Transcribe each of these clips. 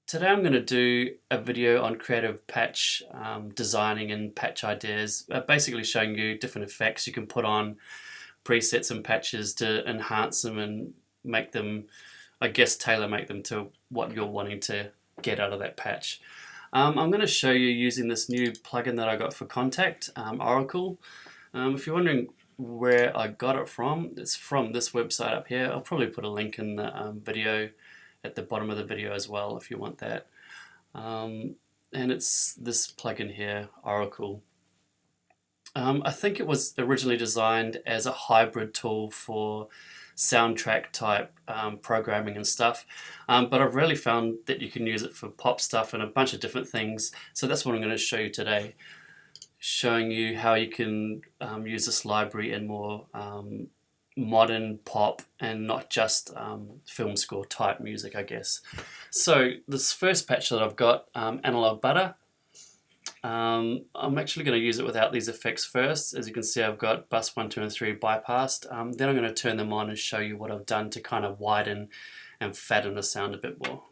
Today I'm going to do a video on creative patch designing and patch ideas, basically showing you different effects you can put on presets and patches to enhance them and make them, I guess, tailor-make them to what you're wanting to get out of that patch. I'm going to show you using this new plugin that I got for Contact, Oracle. If you're wondering where I got it from, it's from this website up here. I'll probably put a link in the video at the bottom of the video as well if you want that. And it's this plugin here, Oracle. I think it was originally designed as a hybrid tool for soundtrack type programming and stuff, but I've really found that you can use it for pop stuff and a bunch of different things, so that's what I'm going to show you today, showing you how you can use this library in more modern pop and not just film score type music, I guess. So this first patch that I've got, Analog Butter, I'm actually going to use it without these effects first. As you can see, I've got bus 1, 2 and 3 bypassed. Then I'm going to turn them on and show you what I've done to kind of widen and fatten the sound a bit more.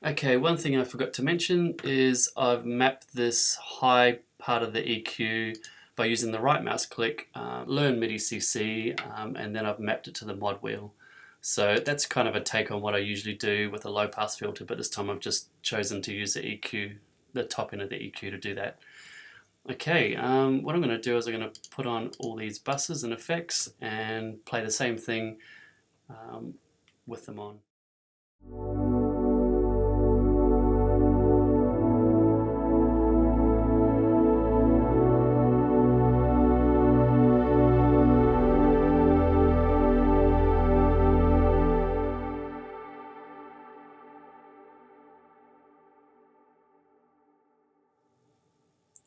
Okay, one thing I forgot to mention is I've mapped this high part of the EQ by using the right mouse click, learn MIDI CC, and then I've mapped it to the mod wheel. So that's kind of a take on what I usually do with a low pass filter, but this time I've just chosen to use the EQ, the top end of the EQ to do that. Okay, what I'm going to do is I'm going to put on all these buses and effects and play the same thing with them on.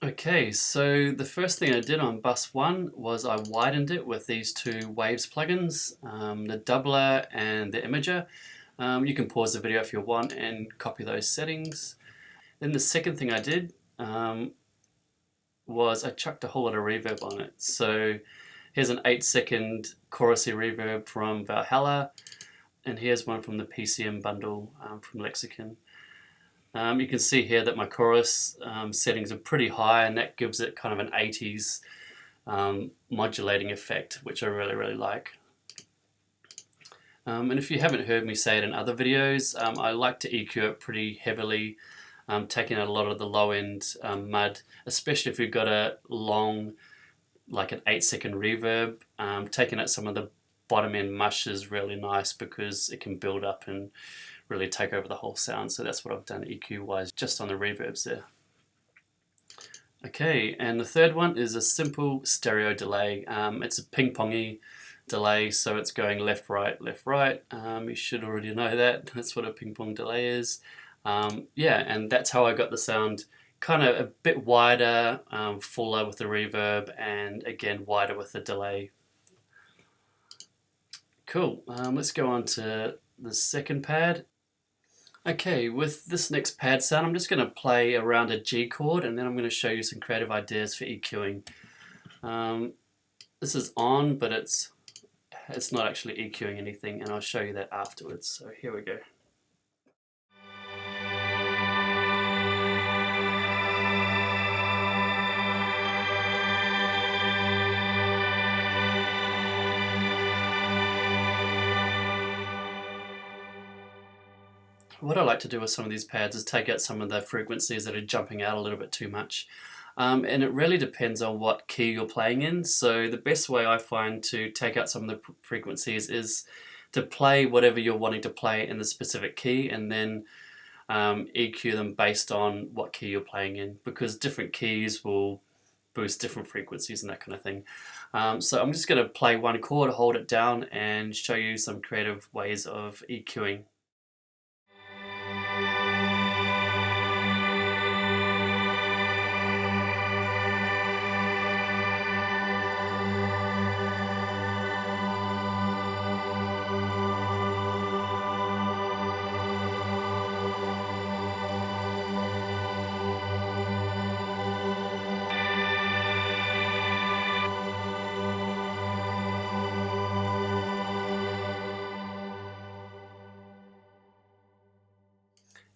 Okay, so the first thing I did on bus 1 was I widened it with these two Waves plugins, the doubler and the imager. You can pause the video if you want and copy those settings. Then the second thing I did was I chucked a whole lot of reverb on it. So here's an 8-second chorusy reverb from Valhalla, and here's one from the PCM bundle from Lexicon. You can see here that my chorus settings are pretty high, and that gives it kind of an 80s modulating effect, which I really like. And if you haven't heard me say it in other videos, I like to EQ it pretty heavily, taking out a lot of the low end mud, especially if you've got a long, like an 8-second reverb. Taking out some of the bottom end mush is really nice because it can build up and really take over the whole sound. So that's what I've done EQ wise, just on the reverbs there. Okay, and the third one is a simple stereo delay. It's a ping-pongy delay, so it's going left, right, left, right. You should already know that. That's what a ping-pong delay is. Yeah, and that's how I got the sound kind of a bit wider, fuller with the reverb, and again wider with the delay. Cool, let's go on to the second pad. Okay, with this next pad sound, I'm just going to play around a G chord, and then I'm going to show you some creative ideas for EQing. This is on, but it's not actually EQing anything, and I'll show you that afterwards. So here we go. What I like to do with some of these pads is take out some of the frequencies that are jumping out a little bit too much. And it really depends on what key you're playing in. So the best way I find to take out some of the frequencies is to play whatever you're wanting to play in the specific key, and then EQ them based on what key you're playing in, because different keys will boost different frequencies and that kind of thing. So I'm just going to play one chord, hold it down, and show you some creative ways of EQing.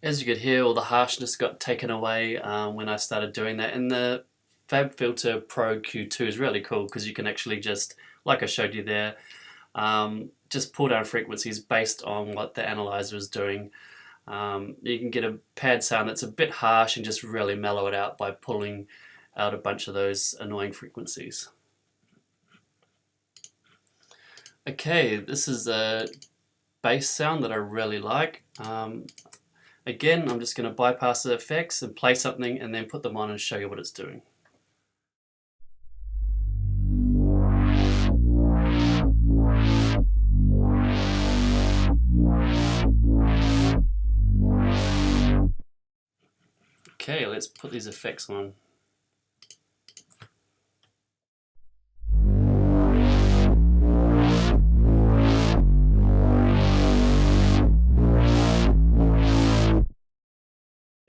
As you could hear, all the harshness got taken away when I started doing that, and the FabFilter Pro Q2 is really cool because you can actually just, like I showed you there, just pull down frequencies based on what the analyzer is doing. You can get a pad sound that's a bit harsh and just really mellow it out by pulling out a bunch of those annoying frequencies. Okay, this is a bass sound that I really like. Again, I'm just going to bypass the effects and play something and then put them on and show you what it's doing. Okay, let's put these effects on.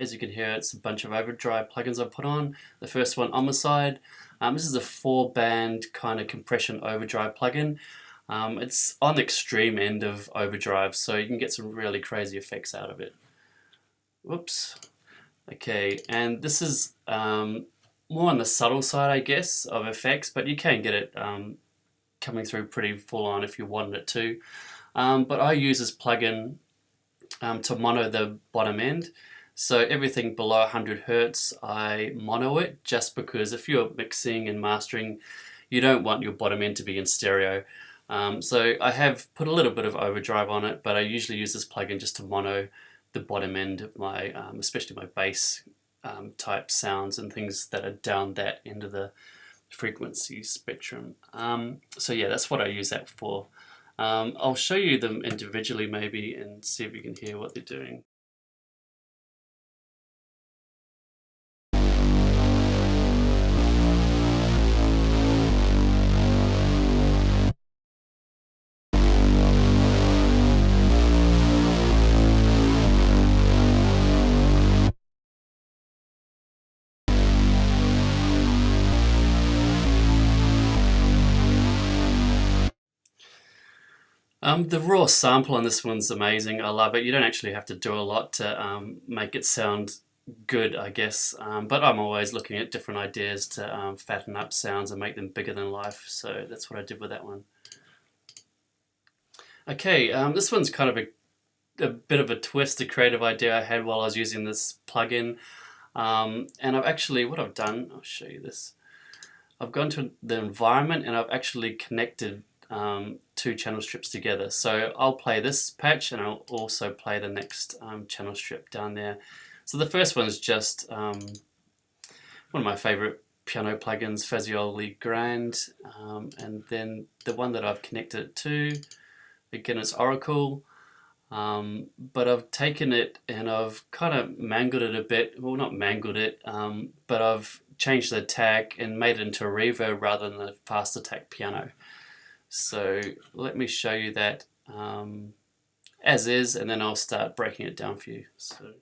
As you can hear, it's a bunch of overdrive plugins I've put on. The first one, Homicide. This is a 4-band kind of compression overdrive plugin. It's on the extreme end of overdrive, so you can get some really crazy effects out of it. Whoops. Okay, and this is more on the subtle side, I guess, of effects, but you can get it coming through pretty full on if you wanted it to. But I use this plugin to mono the bottom end. So everything below 100 Hertz, I mono it, just because if you're mixing and mastering, you don't want your bottom end to be in stereo. So I have put a little bit of overdrive on it, but I usually use this plugin just to mono the bottom end of my, especially my bass type sounds and things that are down that end of the frequency spectrum. So yeah, that's what I use that for. I'll show you them individually maybe and see if you can hear what they're doing. The raw sample on this one's amazing. I love it. You don't actually have to do a lot to make it sound good, I guess. But I'm always looking at different ideas to fatten up sounds and make them bigger than life. So that's what I did with that one. Okay, this one's kind of a bit of a twist, a creative idea I had while I was using this plugin. And I've actually, what I've done, I'll show you this. I've gone to the environment and I've actually connected 2 channel strips together. So I'll play this patch and I'll also play the next channel strip down there. So the first one is just one of my favorite piano plugins, Fazioli Grand, and then the one that I've connected it to, again it's Oracle, but I've taken it and I've kind of mangled it a bit, well not mangled it, but I've changed the attack and made it into a reverb rather than a fast attack piano. So let me show you that as is, and then I'll start breaking it down for you. So.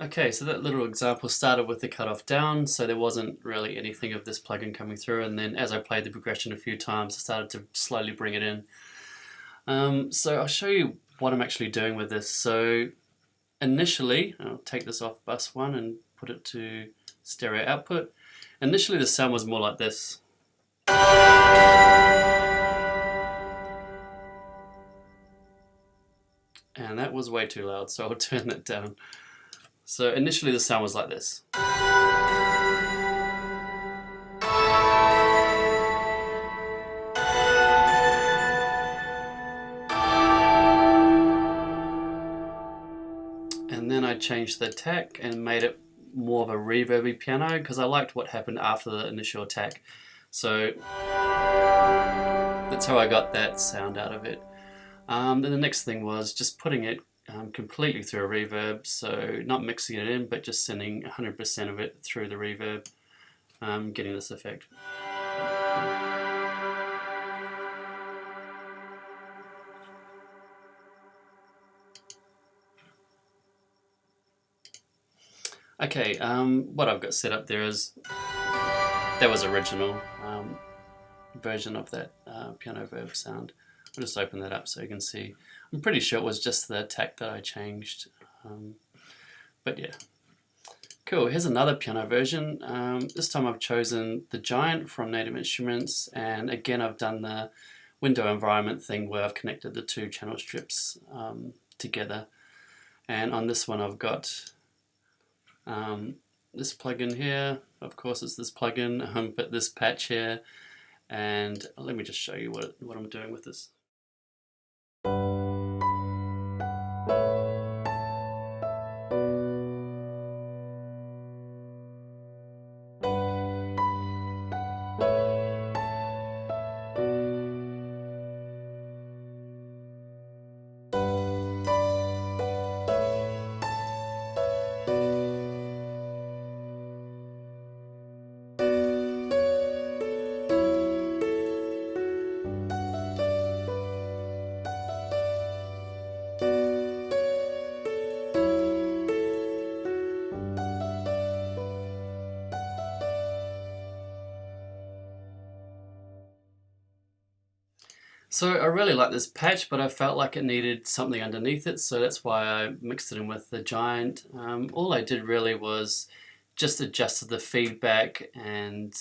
Okay, so that little example started with the cutoff down, so there wasn't really anything of this plugin coming through, and then as I played the progression a few times, I started to slowly bring it in. So I'll show you what I'm actually doing with this. So initially, I'll take this off bus 1 and put it to stereo output. Initially the sound was more like this. And that was way too loud, so I'll turn that down. So initially the sound was like this. And then I changed the attack and made it more of a reverby piano because I liked what happened after the initial attack. So that's how I got that sound out of it. Then the next thing was just putting it completely through a reverb, so not mixing it in, but just sending 100% of it through the reverb, getting this effect. Okay, what I've got set up there is, that was original version of that piano verb sound. I'll just open that up so you can see. I'm pretty sure it was just the attack that I changed, but yeah. Cool, here's another piano version. This time I've chosen the Giant from Native Instruments, and again I've done the window environment thing where I've connected the 2 channel strips together. And on this one I've got this plugin here. Of course it's this plugin, but this patch here. And let me just show you what I'm doing with this. So I really like this patch, but I felt like it needed something underneath it, so that's why I mixed it in with the Giant. All I did really was just adjusted the feedback and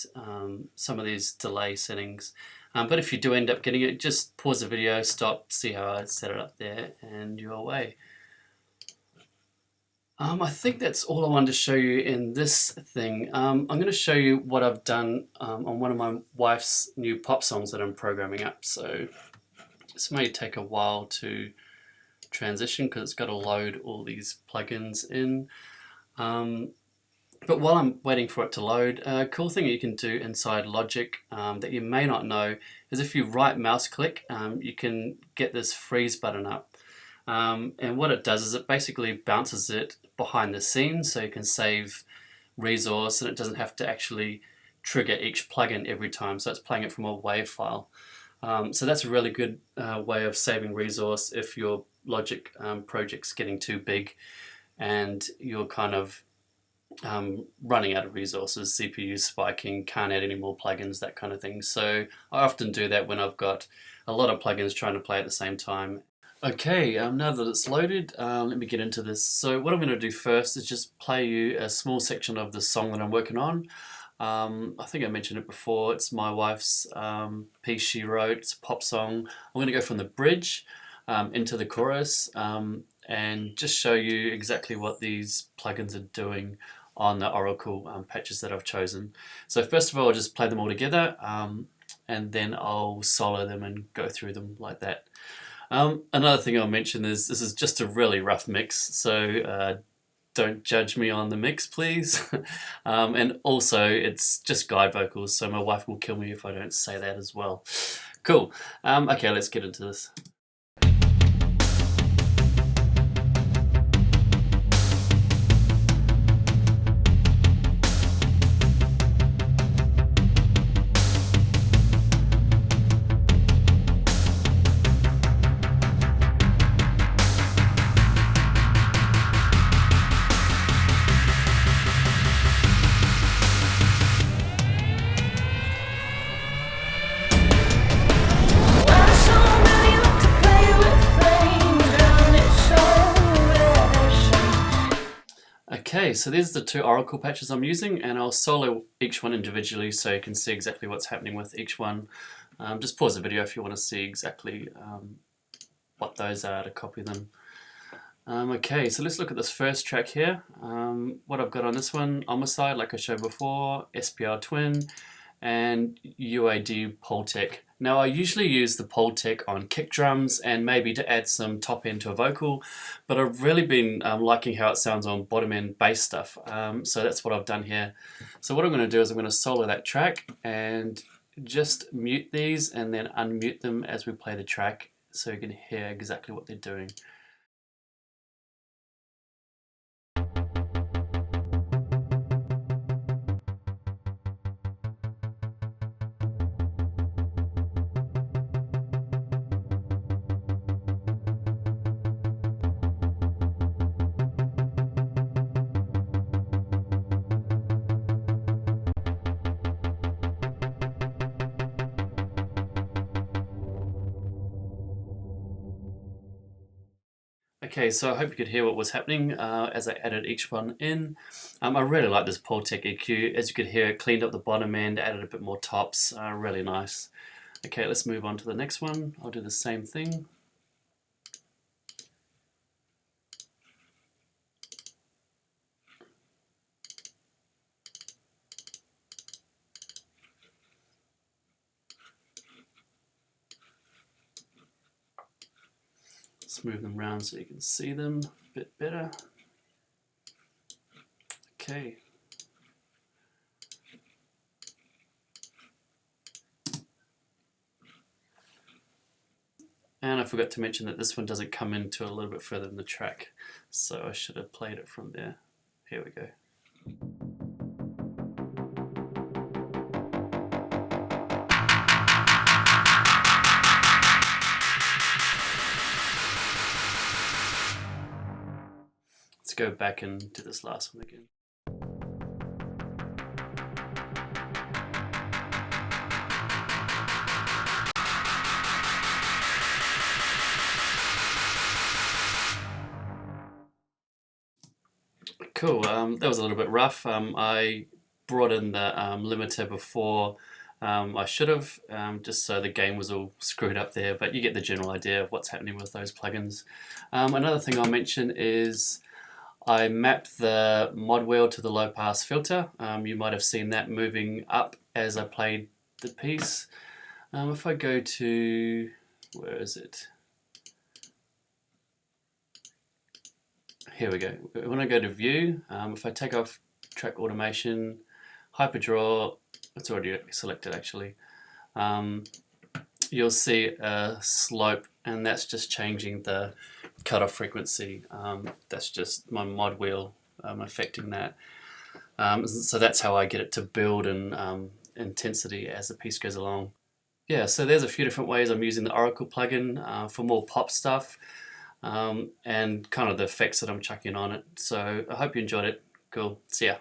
some of these delay settings. But if you do end up getting it, just pause the video, stop, see how I set it up there, and you're away. I think that's all I wanted to show you in this thing. I'm going to show you what I've done on one of my wife's new pop songs that I'm programming up. So this may take a while to transition because it's got to load all these plugins in. But while I'm waiting for it to load, a cool thing you can do inside Logic that you may not know is if you right mouse click, you can get this freeze button up. And what it does is it basically bounces it behind the scenes so you can save resource and it doesn't have to actually trigger each plugin every time, so it's playing it from a WAV file. So that's a really good way of saving resource if your Logic project's getting too big and you're kind of running out of resources, CPU spiking, can't add any more plugins, that kind of thing. So I often do that when I've got a lot of plugins trying to play at the same time. Okay, now that it's loaded, let me get into this. So what I'm going to do first is just play you a small section of the song that I'm working on. I think I mentioned it before, it's my wife's piece she wrote, it's a pop song. I'm going to go from the bridge into the chorus and just show you exactly what these plugins are doing on the Oracle patches that I've chosen. So first of all, I'll just play them all together and then I'll solo them and go through them like that. Another thing I'll mention is this is just a really rough mix, so don't judge me on the mix, please. And also, it's just guide vocals, so my wife will kill me if I don't say that as well. Cool. Okay, let's get into this. so there's the two Oracle patches I'm using, and I'll solo each one individually so you can see exactly what's happening with each one. Just pause the video if you want to see exactly what those are to copy them. Okay, so let's look at this first track here. What I've got on this one, Homicide, like I showed before, SPR Twin, and UAD Poltec. Now I usually use the Poltec on kick drums and maybe to add some top end to a vocal, but I've really been liking how it sounds on bottom end bass stuff. So that's what I've done here. So what I'm going to do is I'm going to solo that track and just mute these and then unmute them as we play the track so you can hear exactly what they're doing. Okay, so I hope you could hear what was happening as I added each one in. I really like this Poltec EQ. As you could hear, it cleaned up the bottom end, added a bit more tops, really nice. Okay, let's move on to the next one. I'll do the same thing. Let's move them around so you can see them a bit better. Okay. And I forgot to mention that this one doesn't come into a little bit further in the track, so I should have played it from there. Here we go. Let's go back and do this last one again. Cool, that was a little bit rough. I brought in the limiter before I should have, just so the game was all screwed up there, but you get the general idea of what's happening with those plugins. Another thing I'll mention is I mapped the mod wheel to the low pass filter. You might have seen that moving up as I played the piece. If I go to, where is it? Here we go. When I go to view, if I take off track automation, hyperdraw, it's already selected actually, you'll see a slope, and that's just changing the cutoff frequency. That's just my mod wheel affecting that. So that's how I get it to build in intensity as the piece goes along. Yeah, so there's a few different ways I'm using the Oracle plugin for more pop stuff. And kind of the effects that I'm chucking on it. So I hope you enjoyed it. Cool. See ya.